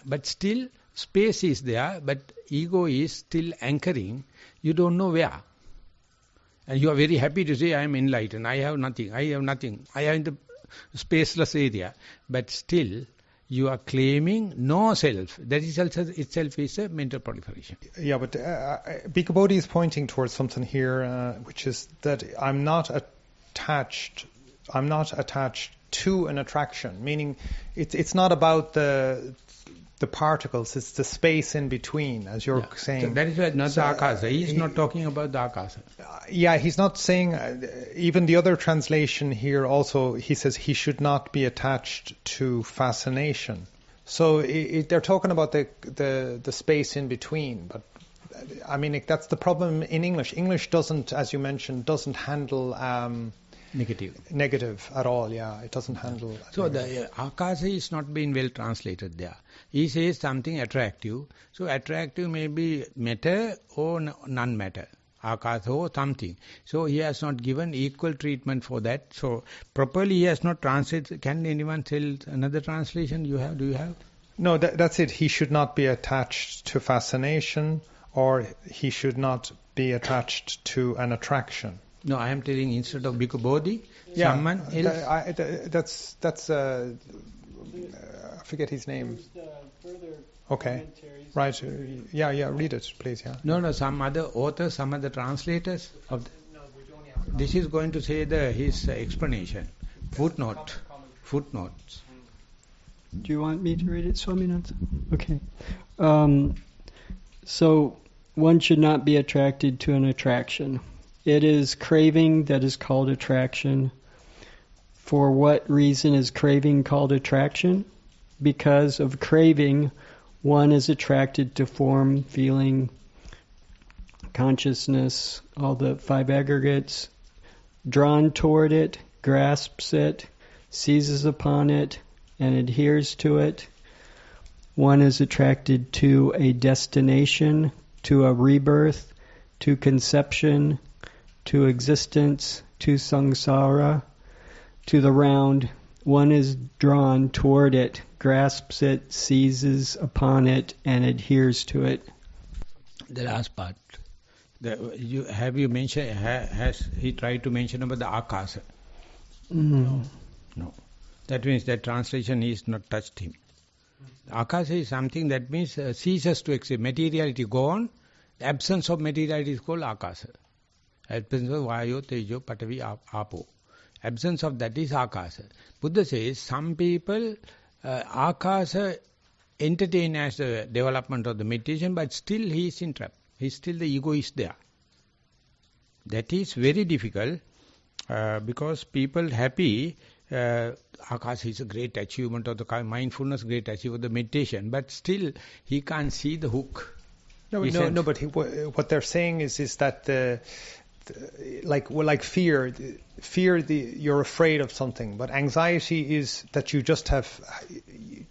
But still space is there, but ego is still anchoring. You don't know where. And you are very happy to say, I am enlightened, I have nothing, I am in the spaceless area. But still, you are claiming no self. That is also itself is a mental proliferation. Yeah, but Bhikkhu Bodhi is pointing towards something here, which is that I'm not attached to an attraction, meaning it's not about the particles, it's the space in between, as you're saying. So that is why not the Akasha. He is not talking about the Akasha. Yeah, he's not saying, even the other translation here also, he says he should not be attached to fascination. So they're talking about the space in between, but I mean, that's the problem in English. English doesn't, as you mentioned, doesn't handle negative at all, yeah. It doesn't handle... So the Akasha is not being well translated there. He says something attractive. So attractive may be matter or non-matter. Akasha or something. So he has not given equal treatment for that. So properly he has not translated. Can anyone tell another translation do you have? No, that's it. He should not be attached to fascination, or he should not be attached to an attraction. No, I am telling instead of Bhikkhu Bodhi, someone else. That's I forget his name. Okay. Right. Yeah, read it, please, yeah. No, some other authors, some other translators of this is going to say his explanation. Footnotes. Do you want me to read it, Swaminatha? Okay. So, one should not be attracted to an attraction. It is craving that is called attraction. For what reason is craving called attraction? Because of craving, one is attracted to form, feeling, consciousness, all the 5 aggregates, drawn toward it, grasps it, seizes upon it, and adheres to it. One is attracted to a destination, to a rebirth, to conception, to existence, to samsara, to the round. One is drawn toward it, grasps it, seizes upon it, and adheres to it. The last part. Have you mentioned, has he tried to mention about the Akasha? No. That means that translation is not touched him. Akasha is something that means ceases to exist. Materiality gone. The absence of materiality is called Akasha. Absence of Vayu, Tejo, Patavi, Apo. Absence of that is Akasha. Buddha says some people Akasha entertain as the development of the meditation, but still he is entrapped. Still the ego is there. That is very difficult because people happy. Akasha is a great achievement of the mindfulness, great achievement of the meditation, but still he can't see the hook. No, but what they're saying is that like fear, you're afraid of something, but anxiety is that you just have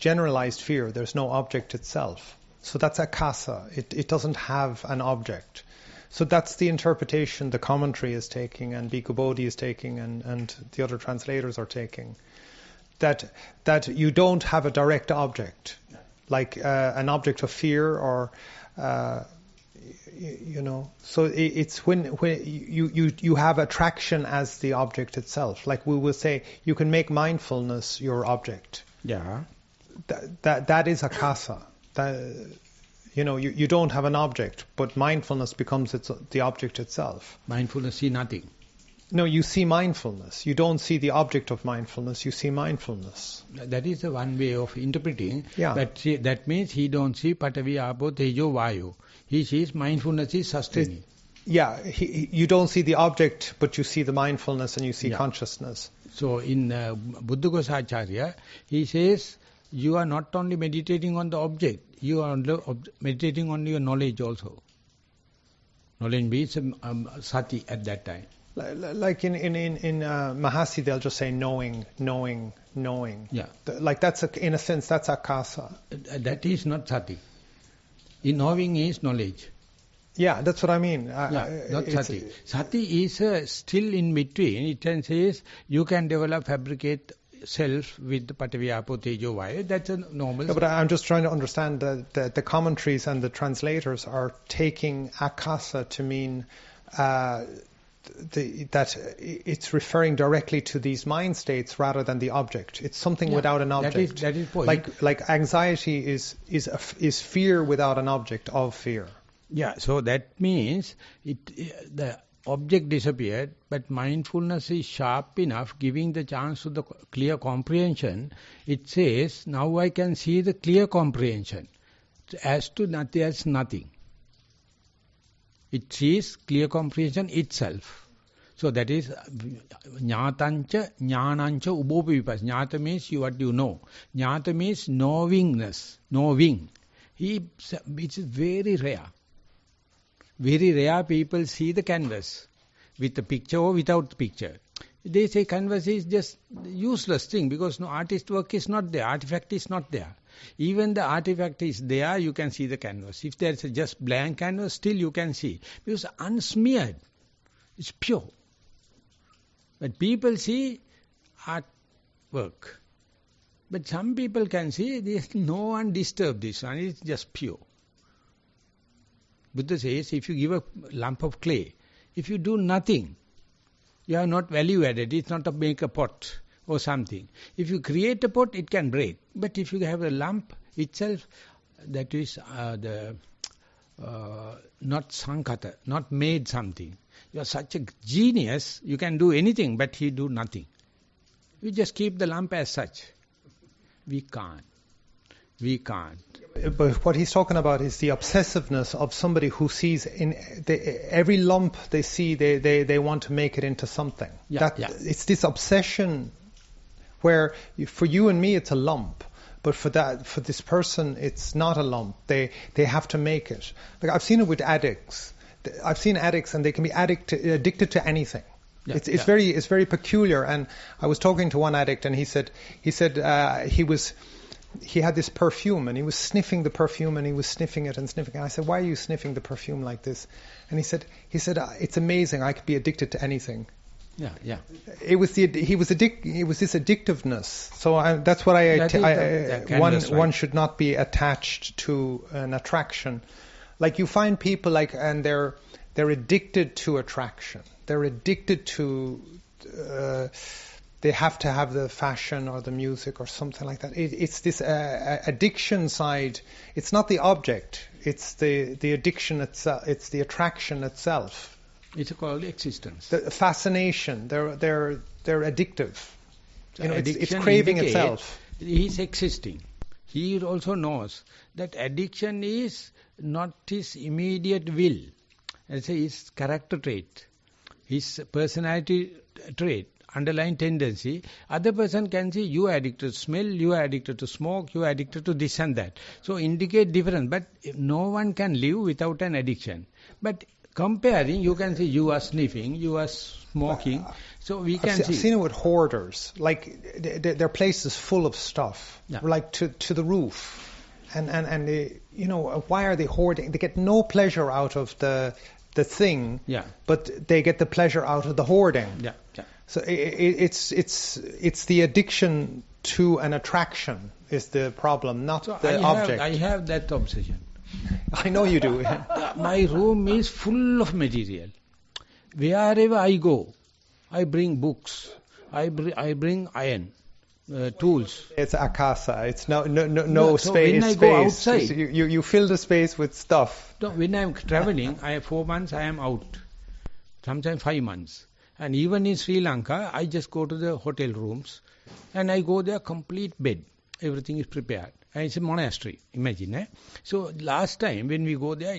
generalized fear. There's no object itself. So that's Akasha. It doesn't have an object. So that's the interpretation the commentary is taking, and Bhikkhu Bodhi is taking, and the other translators are taking. That you don't have a direct object, like an object of fear or So it's when you have attraction as the object itself. Like we will say, you can make mindfulness your object. Yeah. That is Akasha. You don't have an object, but mindfulness becomes the object itself. Mindfulness see nothing. No, you see mindfulness. You don't see the object of mindfulness. You see mindfulness. That is the one way of interpreting. Yeah. But that means he don't see Patavi, Apo, Tejo, Vayu. He sees mindfulness is sustaining. You don't see the object, but you see the mindfulness and you see consciousness. So in Buddha Gosacharya, he says, you are not only meditating on the object, you are meditating on your knowledge also. Knowledge means sati at that time. Like in Mahasi, they'll just say knowing. Yeah. Like that's, in a sense, that's Akasha. That is not sati. In knowing is knowledge. Yeah, that's what I mean. Not sati. Sati is still in between. It says you can develop, fabricate self with the Patavi, Apo, Tejo, Vayu. That's a normal. Yeah, but I'm just trying to understand the commentaries and the translators are taking Akasha to mean that it's referring directly to these mind states rather than the object. It's something without an object. That is point. Like anxiety is fear without an object of fear. Yeah, so that means the object disappeared, but mindfulness is sharp enough, giving the chance to the clear comprehension. It says, now I can see the clear comprehension. As to nothing, as nothing. It sees clear comprehension itself. So that is jnatancha, jnanancha, ubopi vipas. Jnata means what you know. Jnata means knowingness, knowing. It is very rare. Very rare people see the canvas with the picture or without the picture. They say canvas is just useless thing because no artist work is not there, artifact is not there. Even the artifact is there, you can see the canvas. If there is just blank canvas, still you can see. Because unsmeared, it's pure. But people see art work. But some people can see this, no one disturb this one, it's just pure. Buddha says, if you give a lump of clay, if you do nothing, you are not value added, it's not to make a pot or something. If you create a pot, it can break. But if you have a lump itself, that is not sankata, not made something. You are such a genius, you can do anything, but he do nothing. You just keep the lump as such. We can't. We can't. But what he's talking about is the obsessiveness of somebody who sees in every lump they see, they want to make it into something. It's this obsession where for you and me it's a lump, but for this person it's not a lump. They have to make it. Like I've seen it with addicts. I've seen addicts and they can be addicted to anything. It's very peculiar. And I was talking to one addict and he said he had this perfume and he was sniffing the perfume and he was sniffing it and sniffing it. And I said, why are you sniffing the perfume like this? And he said, it's amazing. I could be addicted to anything. It was this addictiveness. So that's what one should not be attached to an attraction. Like you find people and they're addicted to attraction. They're addicted to. They have to have the fashion or the music or something like that. It's this addiction side. It's not the object. It's the addiction itself. It's the attraction itself. It's called existence. The fascination. They're addictive. So it's craving itself. He's existing. He also knows that addiction is not his immediate will. It's his character trait, his personality trait. Underlying tendency, other person can see you are addicted to smell, you are addicted to smoke, you are addicted to this and that. So indicate difference, but no one can live without an addiction. But comparing, you can see you are sniffing, you are smoking, so we can see. I've seen it with hoarders, like their place is full of stuff, like to the roof. And they, why are they hoarding? They get no pleasure out of the thing, but they get the pleasure out of the hoarding. So it's the addiction to an attraction is the problem, not the object. I have that obsession. I know you do. My room is full of material. Wherever I go, I bring books. I bring iron, tools. It's Akasha. It's no so space. when I go outside, you fill the space with stuff. So when I am traveling, 4 months I am out. Sometimes 5 months. And even in Sri Lanka, I just go to the hotel rooms and I go there, complete bed. Everything is prepared. And it's a monastery, imagine. So last time when we go there,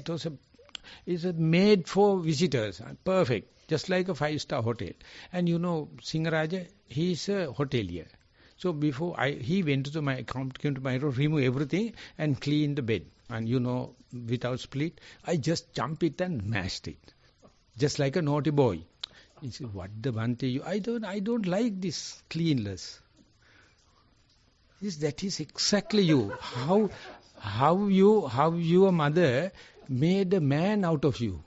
it's made for visitors. Perfect. Just like a 5-star hotel. And Singaraja, he is a hotelier. So before he went came to my room, remove everything and clean the bed. And without split, I just jump it and mashed it. Just like a naughty boy. He said, what the Bhante, I don't like this cleanliness. That is exactly you. How your mother made a man out of you.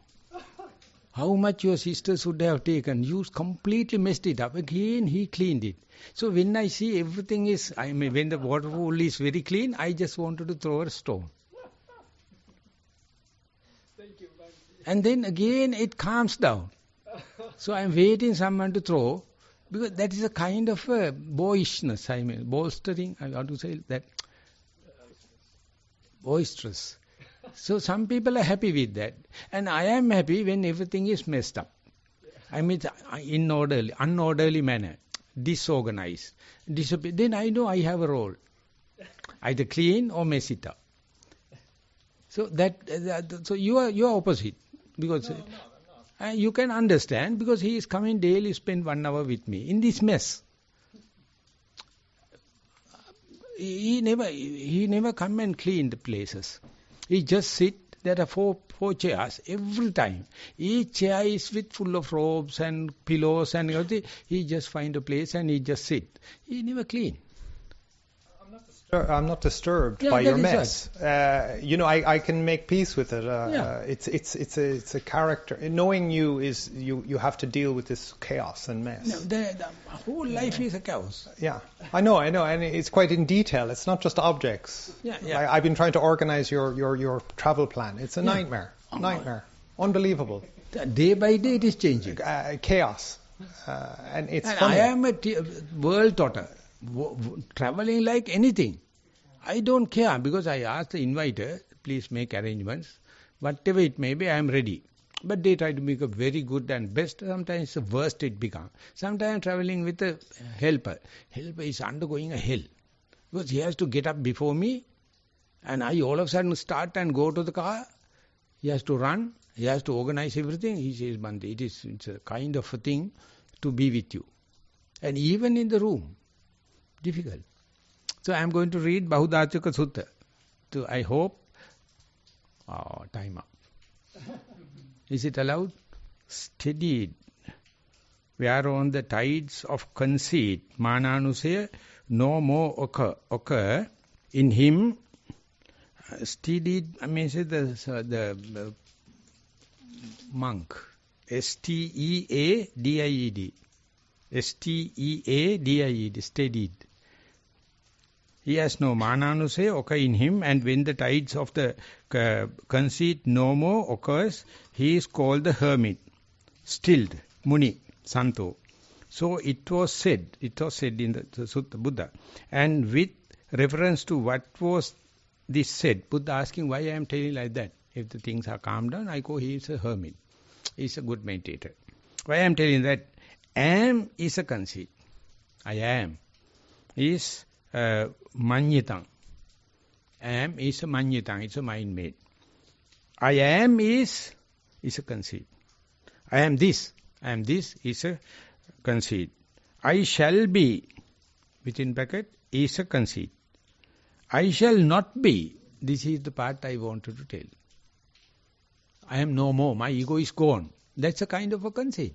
How much your sisters would have taken. You completely messed it up. Again, he cleaned it. So when I see everything is, when the water pool is very clean, I just wanted to throw a stone. And then again it calms down. So I am waiting someone to throw, because that is a kind of boyishness, bolstering, I want to say that, boisterous. So some people are happy with that. And I am happy when everything is messed up. In unorderly manner, disorganized, then I know I have a role. Either clean or mess it up. So so you are opposite. Because you can understand, because he is coming daily, spend 1 hour with me in this mess. He never come and clean the places. He just sit. There are four chairs every time. Each chair is full of robes and pillows and everything. He just find a place and he just sit. He never clean. I'm not disturbed by your mess. I can make peace with it. It's a character. Knowing you is you have to deal with this chaos and mess. No, the whole life is a chaos. Yeah, I know, and it's quite in detail. It's not just objects. I've been trying to organize your travel plan. It's a nightmare. Nightmare. Unbelievable. Day by day it is changing. Chaos. And it's funny. I am a world totter. Traveling like anything. I don't care, because I asked the inviter, please make arrangements. Whatever it may be, I am ready. But they try to make a very good and best. Sometimes the worst it becomes. Sometimes traveling with a helper. Helper is undergoing a hell. Because he has to get up before me, and I all of a sudden start and go to the car. He has to run. He has to organize everything. He says, Bhante, it's a kind of a thing to be with you. And even in the room, difficult. So I am going to read Bahudachaka Sutta. So I hope, time up. Is it allowed? Steadied, whereon the tides of conceit, mananusaya, no more occur in him. Steadied, I mean, say the monk. S-T-E-A-D-I-E-D. S-T-E-A-D-I-E-D. Steadied. He has no mananusaya occur in him, and when the tides of the conceit no more occurs, he is called the hermit, stilled, muni, santo. So it was said in the Sutta Buddha. And with reference to what was this said, Buddha asking why I am telling like that. If the things are calmed down, I go, he is a hermit. He is a good meditator. Why I am telling that? Am is a conceit. I am is manyitang. Am is a manyitang. It's a mind made. I am is a conceit. I am this. I am this is a conceit. I shall be, within bracket, is a conceit. I shall not be. This is the part I wanted to tell. I am no more. My ego is gone. That's a kind of a conceit.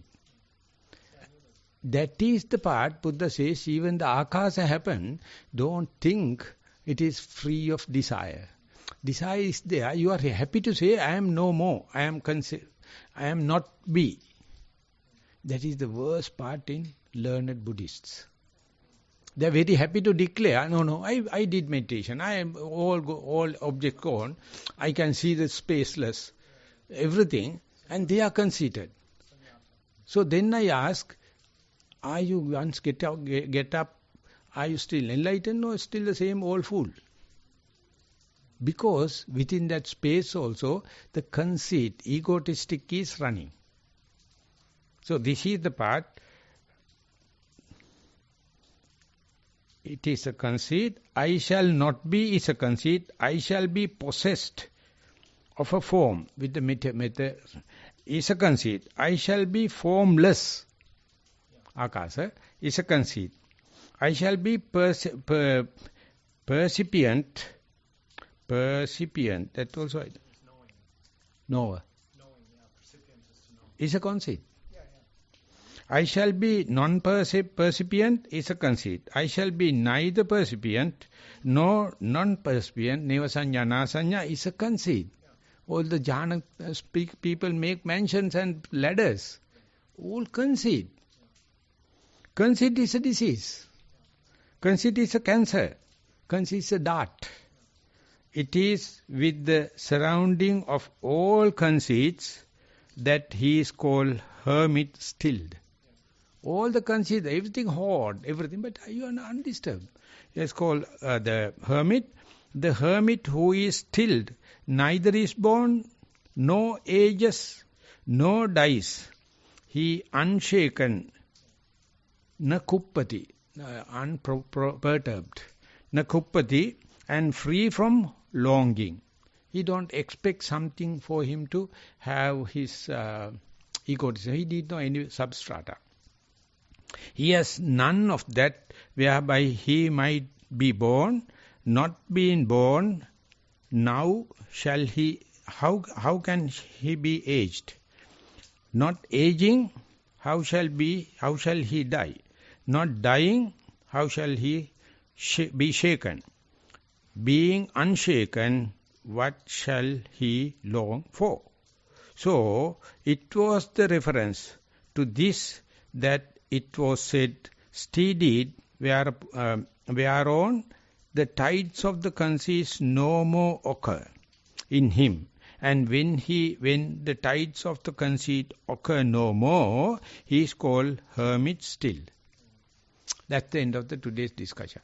That is the part Buddha says, even the Akasha happen, don't think it is free of desire. Desire is there. You are happy to say, I am no more. I am not be. That is the worst part in learned Buddhists. They are very happy to declare, no, I did meditation. I am all object gone. I can see the spaceless, everything, and they are conceited. So then I ask, are you once get up, are you still enlightened or still the same old fool? Because within that space also, the conceit, egotistic is running. So this is the part. It is a conceit. I shall not be is a conceit. I shall be possessed of a form with the meta is a conceit. I shall be formless. Akasha is a conceit. I shall be percipient. That also knower. Is a conceit. I shall be non-percipient is a conceit. I shall be neither percipient nor non-percipient, neva sanya, na sanya is a conceit. All the jhana people make mansions and ladders. All conceit. Conceit is a disease. Conceit is a cancer. Conceit is a dart. It is with the surrounding of all conceits that he is called hermit stilled. All the conceit, everything hoard, everything, but you are undisturbed. He is called the hermit who is stilled, neither is born, nor ages, nor dies. He unshaken, na kuppati, unperturbed, na kuppati, and free from longing. He don't expect something for him to have his egotism. He need no any substrata. He has none of that whereby he might be born, not being born. Now shall he, how can he be aged? Not aging, how shall he die? Not dying, how shall he be shaken? Being unshaken, what shall he long for? So, it was the reference to this that it was said, steadied, whereon the tides of the conceits no more occur in him. And when the tides of the conceit occur no more, he is called hermit still. That's the end of today's discussion.